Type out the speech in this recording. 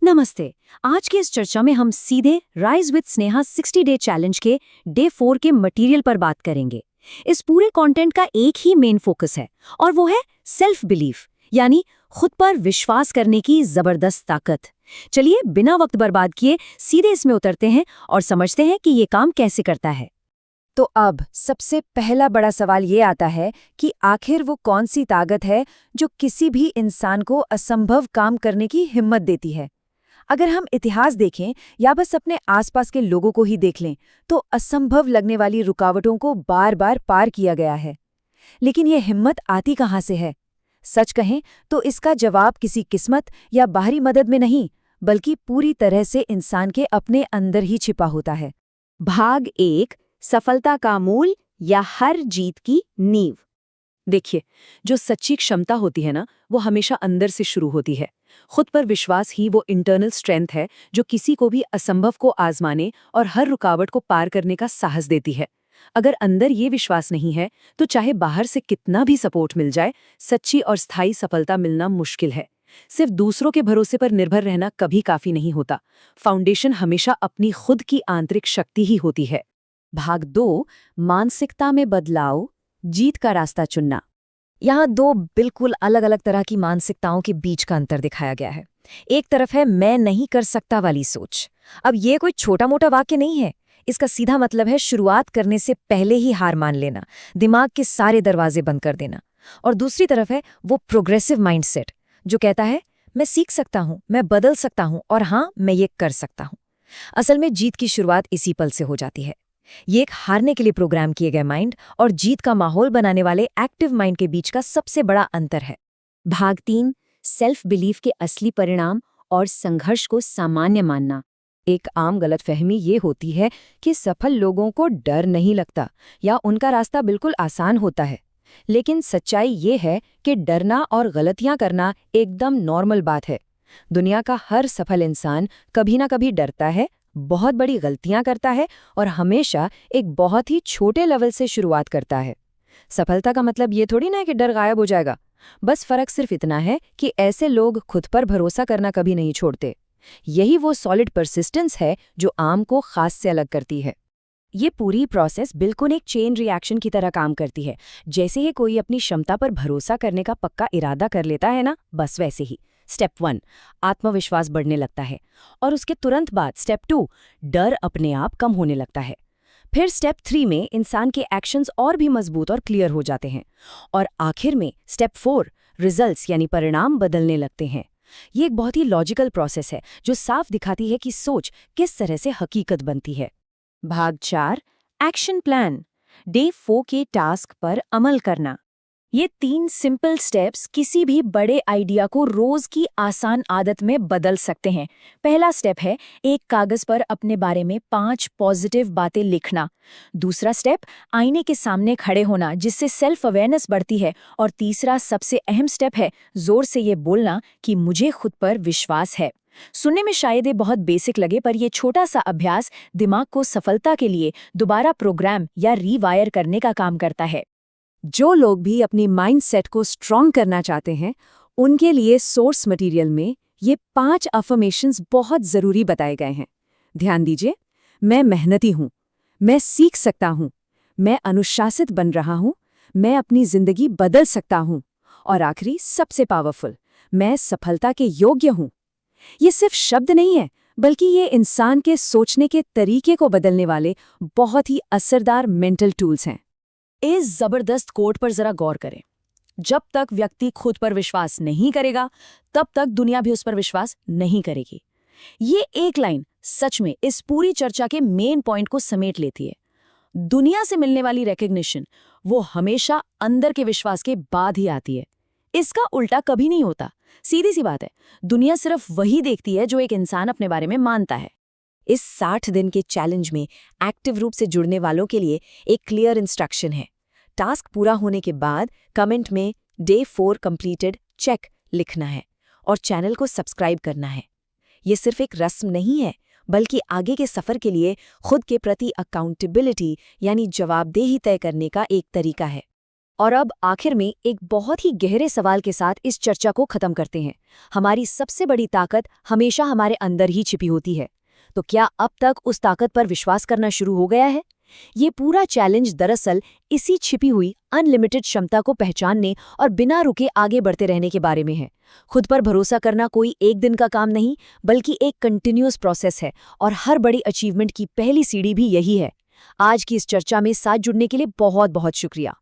नमस्ते। आज की इस चर्चा में हम सीधे rise with Sneha 60 day challenge के डे 4 के मटेरियल पर बात करेंगे। इस पूरे कंटेंट का एक ही मेन फोकस है और वो है सेल्फ बिलीफ, यानी खुद पर विश्वास करने की जबरदस्त ताकत। चलिए बिना वक्त बर्बाद किए सीधे इसमें उतरते हैं और समझते हैं कि ये काम कैसे करता है। तो अब सबसे पहला बड़ा सवाल ये आता है कि आखिर वो कौन सी ताकत है जो किसी भी इंसान को असंभव काम करने की हिम्मत देती है। अगर हम इतिहास देखें या बस अपने आसपास के लोगों को ही देख लें तो असंभव लगने वाली रुकावटों को बार बार पार किया गया है। लेकिन ये हिम्मत आती कहाँ से है? सच कहें तो इसका जवाब किसी किस्मत या बाहरी मदद में नहीं, बल्कि पूरी तरह से इंसान के अपने अंदर ही छिपा होता है। भाग 1, सफलता का मूल या हर जीत की नींव। देखिए, जो सच्ची क्षमता होती है ना, वो हमेशा अंदर से शुरू होती है। खुद पर विश्वास ही वो इंटरनल स्ट्रेंथ है जो किसी को भी असंभव को आजमाने और हर रुकावट को पार करने का साहस देती है। अगर अंदर ये विश्वास नहीं है तो चाहे बाहर से कितना भी सपोर्ट मिल जाए, सच्ची और स्थायी सफलता मिलना मुश्किल है। सिर्फ दूसरों के भरोसे पर निर्भर रहना कभी काफी नहीं होता। फाउंडेशन हमेशा अपनी खुद की आंतरिक शक्ति ही होती है। भाग 2, मानसिकता में बदलाव, जीत का रास्ता चुनना। यहाँ दो बिल्कुल अलग अलग तरह की मानसिकताओं के बीच का अंतर दिखाया गया है। एक तरफ है मैं नहीं कर सकता वाली सोच। अब ये कोई छोटा मोटा वाक्य नहीं है, इसका सीधा मतलब है शुरुआत करने से पहले ही हार मान लेना, दिमाग के सारे दरवाजे बंद कर देना। और दूसरी तरफ है वो प्रोग्रेसिव माइंडसेट जो कहता है मैं सीख सकता हूँ, मैं बदल सकता हूँ और हाँ, मैं ये कर सकता हूँ। असल में जीत की शुरुआत इसी पल से हो जाती है। ये एक हारने के लिए प्रोग्राम किए गए माइंड और जीत का माहौल बनाने वाले एक्टिव माइंड के बीच का सबसे बड़ा अंतर है। भाग 3, सेल्फ बिलीफ के असली परिणाम और संघर्ष को सामान्य मानना। एक आम गलतफहमी ये होती है कि सफल लोगों को डर नहीं लगता या उनका रास्ता बिल्कुल आसान होता है। लेकिन सच्चाई ये है कि डरना और गलतियां करना एकदम नॉर्मल बात है। दुनिया का हर सफल इंसान कभी ना कभी डरता है, बहुत बड़ी गलतियां करता है और हमेशा एक बहुत ही छोटे लेवल से शुरुआत करता है। सफलता का मतलब ये थोड़ी ना है कि डर गायब हो जाएगा। बस फर्क सिर्फ इतना है कि ऐसे लोग खुद पर भरोसा करना कभी नहीं छोड़ते। यही वो सॉलिड परसिस्टेंस है जो आम को खास से अलग करती है। ये पूरी प्रोसेस बिल्कुल एक चेन रिएक्शन की तरह काम करती है। जैसे ही कोई अपनी क्षमता पर भरोसा करने का पक्का इरादा कर लेता है ना, बस वैसे ही स्टेप 1, आत्मविश्वास बढ़ने लगता है और उसके तुरंत बाद स्टेप 2, डर अपने आप कम होने लगता है। फिर स्टेप 3 में इंसान के एक्शंस और भी मजबूत और क्लियर हो जाते हैं और आखिर में स्टेप 4, रिजल्ट्स यानी परिणाम बदलने लगते हैं। ये एक बहुत ही लॉजिकल प्रोसेस है जो साफ दिखाती है कि सोच किस तरह से हकीकत बनती है। भाग 4, एक्शन प्लान, डे 4 के टास्क पर अमल करना। ये 3 सिंपल स्टेप्स किसी भी बड़े आइडिया को रोज की आसान आदत में बदल सकते हैं। पहला स्टेप है एक कागज पर अपने बारे में 5 पॉजिटिव बातें लिखना। दूसरा स्टेप, आईने के सामने खड़े होना जिससे सेल्फ अवेयरनेस बढ़ती है। और तीसरा सबसे अहम स्टेप है जोर से ये बोलना कि मुझे खुद पर विश्वास है। सुनने में शायद ये बहुत बेसिक लगे, पर यह छोटा सा अभ्यास दिमाग को सफलता के लिए दोबारा प्रोग्राम या रीवायर करने का काम करता है। जो लोग भी अपनी माइंडसेट को स्ट्रॉन्ग करना चाहते हैं, उनके लिए सोर्स मटेरियल में ये 5 अफर्मेशंस बहुत ज़रूरी बताए गए हैं। ध्यान दीजिए, मैं मेहनती हूँ, मैं सीख सकता हूँ, मैं अनुशासित बन रहा हूँ, मैं अपनी ज़िंदगी बदल सकता हूँ और आखिरी सबसे पावरफुल, मैं सफलता के योग्य हूँ। ये सिर्फ शब्द नहीं है, बल्कि ये इंसान के सोचने के तरीके को बदलने वाले बहुत ही असरदार मेंटल टूल्स हैं। इस जबरदस्त कोट पर जरा गौर करें। जब तक व्यक्ति खुद पर विश्वास नहीं करेगा, तब तक दुनिया भी उस पर विश्वास नहीं करेगी। ये एक लाइन सच में इस पूरी चर्चा के मेन पॉइंट को समेट लेती है। दुनिया से मिलने वाली रिकॉग्निशन वो हमेशा अंदर के विश्वास के बाद ही आती है। इसका उल्टा कभी नहीं होता। सीधी सी बात है, दुनिया सिर्फ वही देखती है जो एक इंसान अपने बारे में मानता है। इस 60 दिन के चैलेंज में एक्टिव रूप से जुड़ने वालों के लिए एक क्लियर इंस्ट्रक्शन है। टास्क पूरा होने के बाद कमेंट में डे 4 कंप्लीटेड चेक लिखना है और चैनल को सब्सक्राइब करना है। ये सिर्फ एक रस्म नहीं है, बल्कि आगे के सफर के लिए खुद के प्रति अकाउंटेबिलिटी यानी जवाबदेही तय करने का एक तरीका है। और अब आखिर में एक बहुत ही गहरे सवाल के साथ इस चर्चा को खत्म करते हैं। हमारी सबसे बड़ी ताकत हमेशा हमारे अंदर ही छिपी होती है। तो क्या अब तक उस ताकत पर विश्वास करना शुरू हो गया है? ये पूरा चैलेंज दरअसल इसी छिपी हुई अनलिमिटेड क्षमता को पहचानने और बिना रुके आगे बढ़ते रहने के बारे में है। खुद पर भरोसा करना कोई एक दिन का काम नहीं, बल्कि एक कंटिन्यूअस प्रोसेस है, और हर बड़ी अचीवमेंट की पहली सीढ़ी भी यही है। आज की इस चर्चा में साथ जुड़ने के लिए बहुत बहुत शुक्रिया।